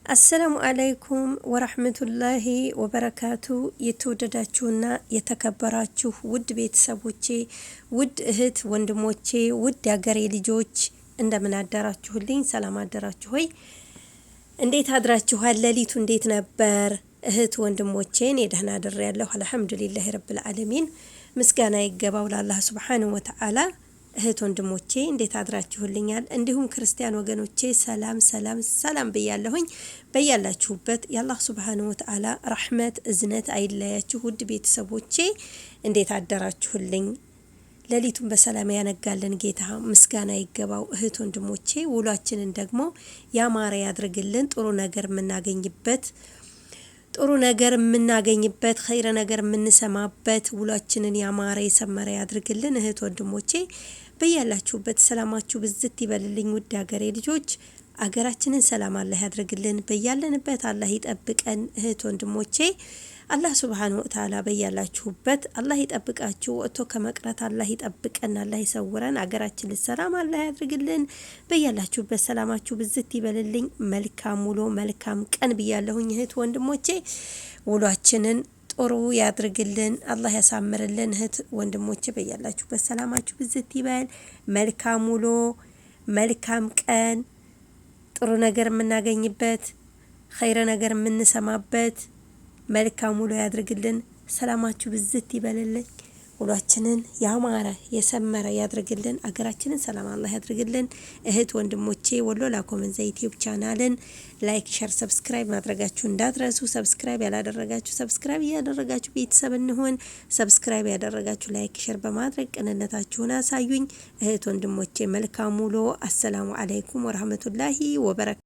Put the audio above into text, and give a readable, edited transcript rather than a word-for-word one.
አሰላሙ አለይኩም ወራህመቱላሂ ወበረካቱ። የተወደዳችሁና የተከበራችሁ ውድ ቤተሰቦቼ፣ ውድ እህት ወንድሞቼ፣ ውድ ያገሬ ልጆች እንደምን አደራችሁልኝ? ሰላም አደራችሁ ሆይ? እንዴት አድራችኋል? ሌሊቱ እንዴት ነበር? እህት ወንድሞቼ እኔ ደህና አድሬያለሁ አልሐምዱሊላሂ ረብል ዓለሚን። ምስጋና ይገባው ለአላህ ሱብሓነሁ ወተዓላ። እህት ወንድሞቼ እንዴት አድራችሁልኛል? እንዲሁም ክርስቲያን ወገኖቼ ሰላም ሰላም ሰላም ብያለሁኝ። በያላችሁበት የአላህ ሱብሓነሁ ወተዓላ ረህመት እዝነት አይለያችሁ። ውድ ቤተሰቦቼ እንዴት አደራችሁልኝ? ሌሊቱን በሰላም ያነጋልን ጌታ ምስጋና ይገባው። እህት ወንድሞቼ ውሏችንን ደግሞ ያማረ ያድርግልን። ጥሩ ነገር የምናገኝበት ኸይረ ነገር የምንሰማበት ውሏችንን ያማረ የሰመረ ያድርግልን። እህት ወንድሞቼ በያላችሁበት ሰላማችሁ ብዝት ይበልልኝ። ውድ ሀገሬ ልጆች አገራችንን ሰላም አላህ ያድርግልን። በያለንበት አላህ ይጠብቀን። እህት ወንድሞቼ አላህ ሱብሓነሁ ወተዓላ በያላችሁበት አላህ ይጠብቃችሁ። ወጥቶ ከመቅረት አላህ ይጠብቀን፣ አላህ ይሰውረን። አገራችንን ሰላም አላህ ያድርግልን። በያላችሁበት ሰላማችሁ ብዝት ይበልልኝ። መልካም ውሎ መልካም ቀን ብያለሁኝ። እህት ወንድሞቼ ውሏችንን ጥሩ ያድርግልን፣ አላህ ያሳምርልን። እህት ወንድሞቼ በያላችሁበት ሰላማችሁ ብዝት ይበል። መልካም ውሎ መልካም ቀን፣ ጥሩ ነገር የምናገኝበት ኸይረ ነገር የምንሰማበት መልካም ውሎ ያድርግልን። ሰላማችሁ ብዝት ይበልልኝ። ውሏችንን ያማረ የሰመረ ያድርግልን። አገራችንን ሰላም አላህ ያድርግልን። እህት ወንድሞቼ ወሎ ላኮመን ዩቲዩብ ቻናልን ላይክ፣ ሼር፣ ሰብስክራይብ ማድረጋችሁ እንዳትረሱ። ሰብስክራይብ ያላደረጋችሁ ሰብስክራይብ እያደረጋችሁ ቤተሰብ እንሁን። ሰብስክራይብ ያደረጋችሁ ላይክ፣ ሼር በማድረግ ቅንነታችሁን አሳዩኝ። እህት ወንድሞቼ መልካም ውሎ። አሰላሙ አለይኩም ወራህመቱላሂ ወበረካቱ።